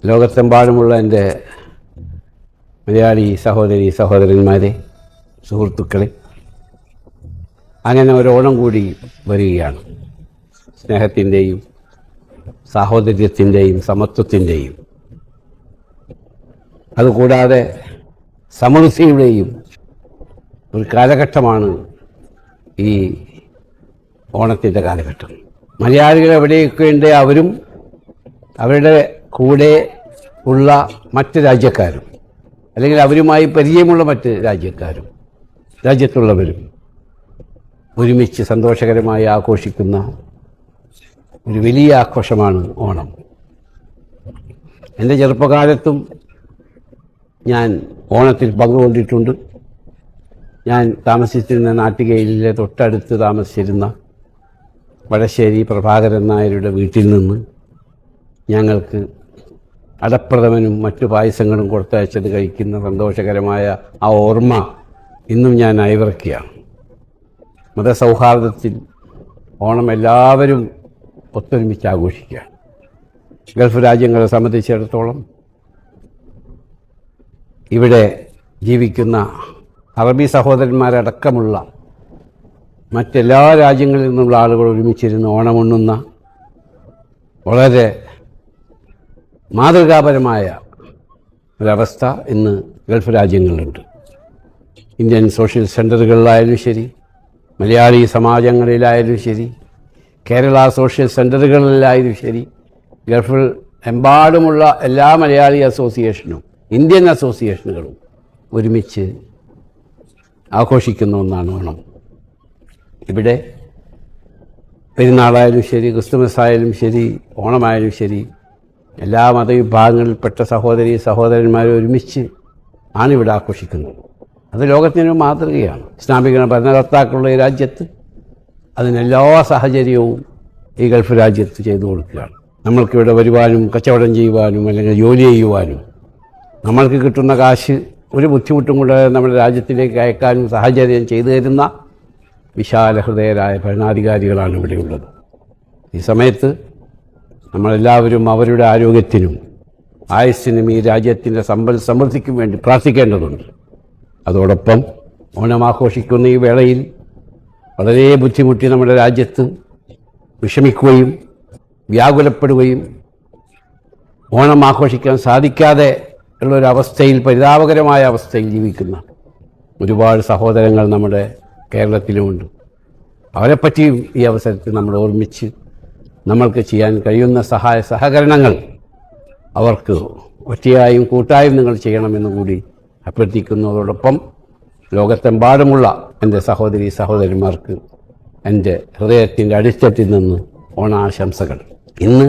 ലോകത്തെമ്പാടുമുള്ള എൻ്റെ മലയാളി സഹോദരി സഹോദരന്മാരെ, സുഹൃത്തുക്കളെ, അങ്ങനെ ഒരോണം കൂടി വരികയാണ്. സ്നേഹത്തിൻ്റെയും സാഹോദര്യത്തിൻ്റെയും സമത്വത്തിൻ്റെയും അതുകൂടാതെ സമൃദ്ധിയുടെയും ഒരു കാലഘട്ടമാണ് ഈ ഓണത്തിൻ്റെ കാലഘട്ടം. മലയാളികൾ എവിടെയൊക്കെ ഉണ്ട് അവരും അവരുടെ കൂടെ ഉള്ള മറ്റ് രാജ്യക്കാരും അല്ലെങ്കിൽ അവരുമായി പരിചയമുള്ള മറ്റ് രാജ്യത്തുള്ളവരും ഒരുമിച്ച് സന്തോഷകരമായി ആഘോഷിക്കുന്ന ഒരു വലിയ ആഘോഷമാണ് ഓണം. എൻ്റെ ചെറുപ്പകാലത്തും ഞാൻ ഓണത്തിൽ പങ്കുകൊണ്ടിട്ടുണ്ട്. ഞാൻ താമസിച്ചിരുന്ന നാട്ടികയിലെ തൊട്ടടുത്ത് താമസിച്ചിരുന്ന വടശ്ശേരി പ്രഭാകരൻ നായരുടെ വീട്ടിൽ നിന്ന് ഞങ്ങൾക്ക് അടപ്രഥമനും മറ്റു പായസങ്ങളും കൊടുത്തയച്ചത് കഴിക്കുന്ന സന്തോഷകരമായ ആ ഓർമ്മ ഇന്നും ഞാൻ അയവിറക്കുകയാണ്. മതസൗഹാർദ്ദത്തിൽ ഓണം എല്ലാവരും ഒത്തൊരുമിച്ച് ആഘോഷിക്കുകയാണ്. ഗൾഫ് രാജ്യങ്ങളെ സംബന്ധിച്ചിടത്തോളം ഇവിടെ ജീവിക്കുന്ന അറബി സഹോദരന്മാരടക്കമുള്ള മറ്റെല്ലാ രാജ്യങ്ങളിൽ നിന്നുള്ള ആളുകൾ ഒരുമിച്ചിരുന്ന് ഓണമുണ്ണുന്ന വളരെ മാതൃകാപരമായ ഒരവസ്ഥ ഇന്ന് ഗൾഫ് രാജ്യങ്ങളിലുണ്ട്. ഇന്ത്യൻ സോഷ്യൽ സെൻ്ററുകളിലായാലും ശരി, മലയാളി സമാജങ്ങളിലായാലും ശരി, കേരള സോഷ്യൽ സെൻ്ററുകളിലായാലും ശരി, ഗൾഫിൽ എമ്പാടുമുള്ള എല്ലാ മലയാളി അസോസിയേഷനും ഇന്ത്യൻ അസോസിയേഷനുകളും ഒരുമിച്ച് ആഘോഷിക്കുന്ന ഒന്നാണ് ഓണം. ഇവിടെ പെരുന്നാളായാലും ശരി, ക്രിസ്തുമസ് ആയാലും ശരി, ഓണമായാലും ശരി, എല്ലാ മതവിഭാഗങ്ങളിൽപ്പെട്ട സഹോദരി സഹോദരന്മാരും ഒരുമിച്ച് ആണിവിടെ ആഘോഷിക്കുന്നത്. അത് ലോകത്തിനൊരു മാതൃകയാണ്. ഇസ്ലാമിക ഭരണകർത്താക്കളുള്ള ഈ രാജ്യത്ത് അതിനെല്ലാ സാഹചര്യവും ഈ ഗൾഫ് രാജ്യത്ത് ചെയ്തു കൊടുക്കുകയാണ്. നമ്മൾക്കിവിടെ വരുവാനും കച്ചവടം ചെയ്യുവാനും അല്ലെങ്കിൽ ജോലി ചെയ്യുവാനും നമ്മൾക്ക് കിട്ടുന്ന കാശ് ഒരു ബുദ്ധിമുട്ടും കൂടാതെ നമ്മുടെ രാജ്യത്തിലേക്ക് അയക്കാനും സാഹചര്യം ചെയ്തു തരുന്ന വിശാല ഹൃദയരായ ഭരണാധികാരികളാണ് ഇവിടെയുള്ളത്. ഈ സമയത്ത് നമ്മളെല്ലാവരും അവരുടെ ആരോഗ്യത്തിനും ആയുസ്സിനും ഈ രാജ്യത്തിൻ്റെ സമൃദ്ധിക്കും വേണ്ടി പ്രാർത്ഥിക്കേണ്ടതുണ്ട്. അതോടൊപ്പം ഓണം ആഘോഷിക്കുന്ന ഈ വേളയിൽ വളരെ ബുദ്ധിമുട്ടി നമ്മുടെ രാജ്യത്ത് വിഷമിക്കുകയും വ്യാകുലപ്പെടുകയും ഓണം ആഘോഷിക്കാൻ സാധിക്കാതെ ഉള്ളൊരവസ്ഥയിൽ, പരിതാപകരമായ അവസ്ഥയിൽ ജീവിക്കുന്ന ഒരുപാട് സഹോദരങ്ങൾ നമ്മുടെ കേരളത്തിലുമുണ്ട്. അവരെപ്പറ്റിയും ഈ അവസരത്തിൽ നമ്മൾ ഓർമ്മിച്ച് നമ്മൾക്ക് ചെയ്യാൻ കഴിയുന്ന സഹകരണങ്ങൾ അവർക്ക് ഒറ്റയായും കൂട്ടായും നിങ്ങൾ ചെയ്യണമെന്ന് കൂടി അഭ്യർത്ഥിക്കുന്നതോടൊപ്പം ലോകത്തെമ്പാടുമുള്ള എൻ്റെ സഹോദരി സഹോദരന്മാർക്ക് എൻ്റെ ഹൃദയത്തിൻ്റെ അടിത്തട്ടിൽ നിന്ന് ഓണാശംസകൾ. ഇന്ന്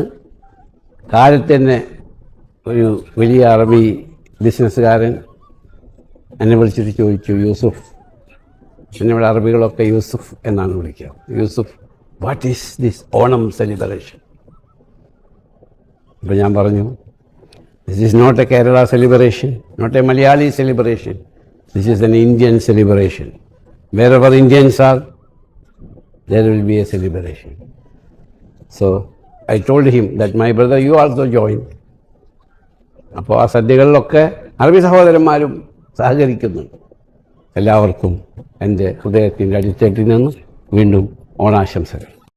കാലത്ത് തന്നെ ഒരു വലിയ അറബി ബിസിനസ്സുകാരൻ എന്നെ വിളിച്ചിട്ട് ചോദിച്ചു, യൂസുഫ്, എന്നിവിടെ അറബികളൊക്കെ യൂസുഫ് എന്നാണ് വിളിക്കുക, Yusuf, what is this Onam celebration? അപ്പോൾ ഞാൻ പറഞ്ഞു, this is not a Kerala celebration, not a Malayali celebration, this is an Indian celebration. Wherever Indians are, there will be a celebration. So I told him that my brother, you also join. അപ്പോൾ ആ സദ്യകളിലൊക്കെ അറബി സഹോദരന്മാരും സഹകരിക്കുന്നുണ്ട്. എല്ലാവർക്കും എൻ്റെ ഹൃദയത്തിൻ്റെ അടിത്തട്ടിൽ നിന്ന് വീണ്ടും ഓണാശംസകൾ.